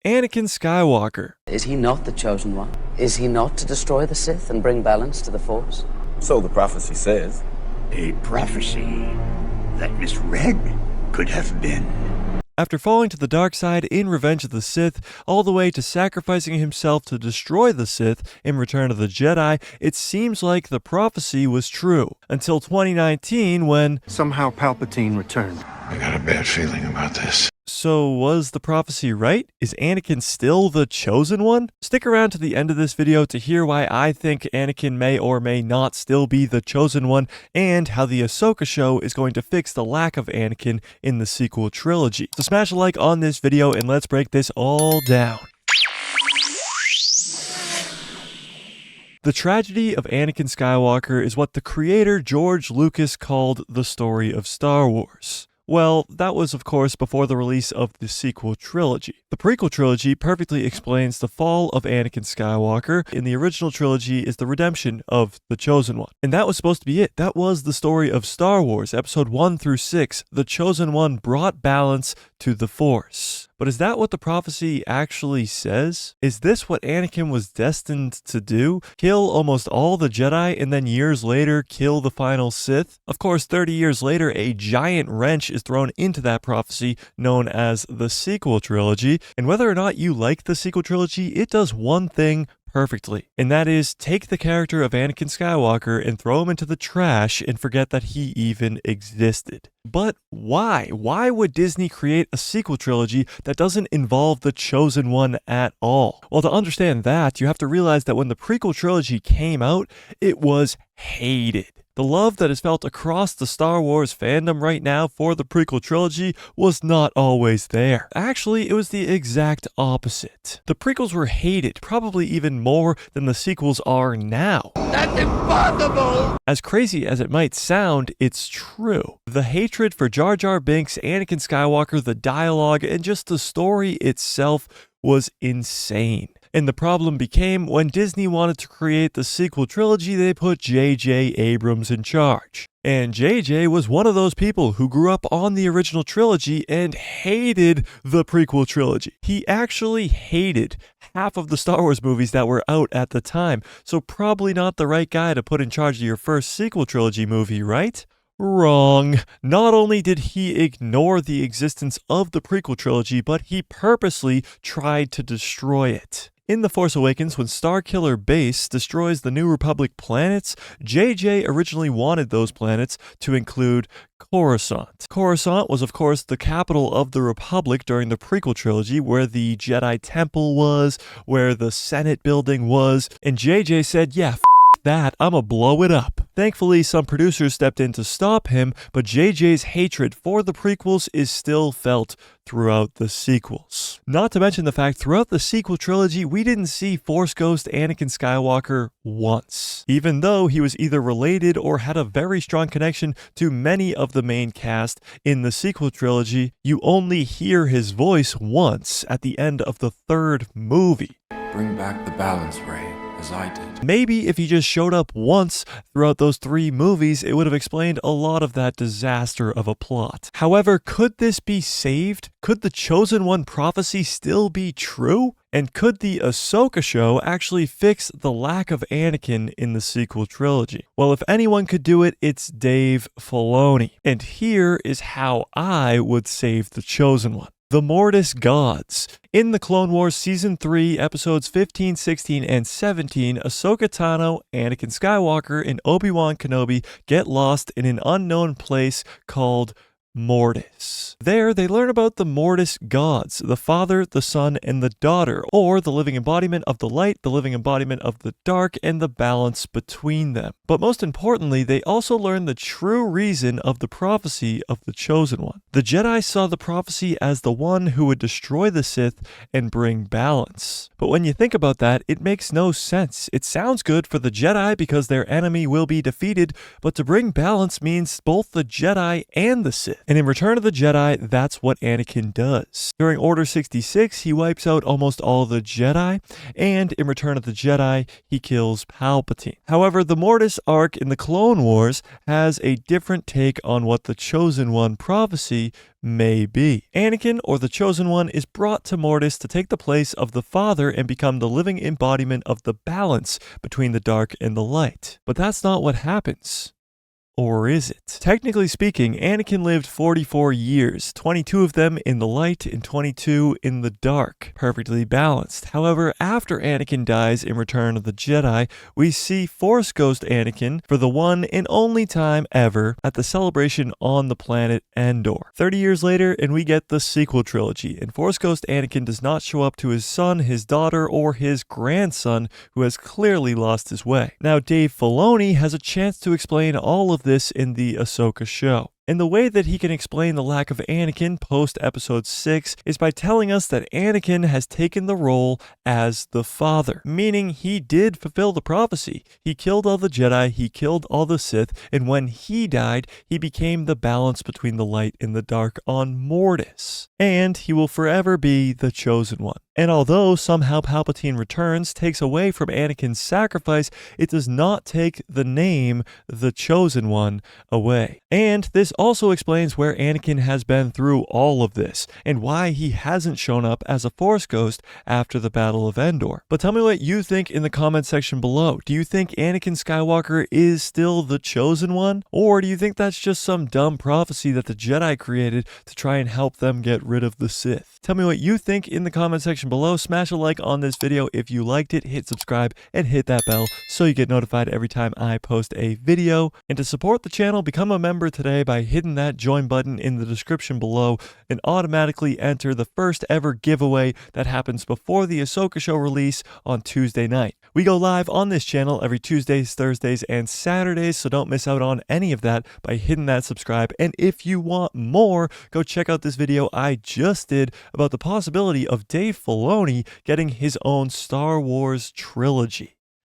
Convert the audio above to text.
Anakin Skywalker. Is he not the chosen one? Is he not to destroy the Sith and bring balance to the Force? So the prophecy says. A prophecy that misread could have been. After falling to the dark side in Revenge of the Sith, all the way to sacrificing himself to destroy the Sith in Return of the Jedi, it seems like the prophecy was true. Until 2019 when somehow Palpatine returned. I got a bad feeling about this. So was the prophecy right? Is Anakin still the chosen one? Stick around to the end of this video to hear why I think Anakin may or may not still be the chosen one, and how the Ahsoka show is going to fix the lack of Anakin in the sequel trilogy. So smash a like on this video and let's break this all down. The tragedy of Anakin Skywalker is what the creator George Lucas called the story of Star Wars. Well, that was of course before the release of the sequel trilogy. The prequel trilogy perfectly explains the fall of Anakin Skywalker. In the original trilogy is the redemption of the Chosen One. And that was supposed to be it. That was the story of Star Wars, episode 1 through 6. The Chosen One brought balance to the Force. But is that what the prophecy actually says? Is this what Anakin was destined to do? Kill almost all the Jedi and then years later kill the final Sith? Of course, 30 years later, a giant wrench is thrown into that prophecy known as the sequel trilogy. And whether or not you like the sequel trilogy, it does one thing perfectly, and that is take the character of Anakin Skywalker and throw him into the trash and forget that he even existed. But why? Why would Disney create a sequel trilogy that doesn't involve the Chosen One at all? Well, to understand that, you have to realize that when the prequel trilogy came out, it was hated. The love that is felt across the Star Wars fandom right now for the prequel trilogy was not always there. Actually, it was the exact opposite. The prequels were hated, probably even more than the sequels are now. That's impossible! As crazy as it might sound, it's true. The hatred for Jar Jar Binks, Anakin Skywalker, the dialogue, and just the story itself was insane. And the problem became when Disney wanted to create the sequel trilogy, they put J.J. Abrams in charge. And J.J. was one of those people who grew up on the original trilogy and hated the prequel trilogy. He actually hated half of the Star Wars movies that were out at the time, so probably not the right guy to put in charge of your first sequel trilogy movie, right? Wrong. Not only did he ignore the existence of the prequel trilogy, but he purposely tried to destroy it. In The Force Awakens, when Starkiller Base destroys the New Republic planets, JJ originally wanted those planets to include Coruscant. Coruscant was of course the capital of the Republic during the prequel trilogy, where the Jedi Temple was, where the Senate building was, and JJ said, yeah, that, I'ma blow it up. Thankfully, some producers stepped in to stop him, but JJ's hatred for the prequels is still felt throughout the sequels. Not to mention the fact throughout the sequel trilogy, we didn't see Force Ghost Anakin Skywalker once, even though he was either related or had a very strong connection to many of the main cast. In the sequel trilogy, you only hear his voice once at the end of the third movie. Bring back the balance, Rey. As I did. Maybe if he just showed up once throughout those 3 movies, it would have explained a lot of that disaster of a plot. However, could this be saved? Could the Chosen One prophecy still be true? And could the Ahsoka show actually fix the lack of Anakin in the sequel trilogy? Well, if anyone could do it, it's Dave Filoni. And here is how I would save the Chosen One. The Mortis Gods. In the Clone Wars Season 3, Episodes 15, 16, and 17, Ahsoka Tano, Anakin Skywalker, and Obi-Wan Kenobi get lost in an unknown place called Mortis. There, they learn about the Mortis gods, the Father, the Son, and the Daughter, or the living embodiment of the light, the living embodiment of the dark, and the balance between them. But most importantly, they also learn the true reason of the prophecy of the Chosen One. The Jedi saw the prophecy as the one who would destroy the Sith and bring balance. But when you think about that, it makes no sense. It sounds good for the Jedi because their enemy will be defeated, but to bring balance means both the Jedi and the Sith. And in Return of the Jedi, that's what Anakin does. During Order 66, he wipes out almost all the Jedi, and in Return of the Jedi, he kills Palpatine. However, the Mortis arc in the Clone Wars has a different take on what the Chosen One prophecy may be. Anakin, or the Chosen One, is brought to Mortis to take the place of the Father and become the living embodiment of the balance between the dark and the light. But that's not what happens. Or is it? Technically speaking, Anakin lived 44 years, 22 of them in the light and 22 in the dark, perfectly balanced. However, after Anakin dies in Return of the Jedi, we see Force Ghost Anakin for the one and only time ever at the celebration on the planet Endor. 30 years later, and we get the sequel trilogy, and Force Ghost Anakin does not show up to his son, his daughter, or his grandson, who has clearly lost his way. Now, Dave Filoni has a chance to explain all of this in the Ahsoka show. And the way that he can explain the lack of Anakin post episode 6 is by telling us that Anakin has taken the role as the Father, meaning he did fulfill the prophecy. He killed all the Jedi, he killed all the Sith, and when he died, he became the balance between the light and the dark on Mortis. And he will forever be the Chosen One. And although somehow Palpatine Returns takes away from Anakin's sacrifice, it does not take the name the Chosen One away. And this also explains where Anakin has been through all of this, and why he hasn't shown up as a Force Ghost after the Battle of Endor. But tell me what you think in the comment section below. Do you think Anakin Skywalker is still the Chosen One? Or do you think that's just some dumb prophecy that the Jedi created to try and help them get rid of the Sith? Tell me what you think in the comment section below. Smash a like on this video if you liked it, hit subscribe, and hit that bell so you get notified every time I post a video. And to support the channel, become a member today by hitting that join button in the description below and automatically enter the first ever giveaway that happens before the Ahsoka show release on Tuesday night. We go live on this channel every Tuesdays, Thursdays, and Saturdays, so don't miss out on any of that by hitting that subscribe. And if you want more, go check out this video I just did about the possibility of Dave Filoni getting his own Star Wars trilogy.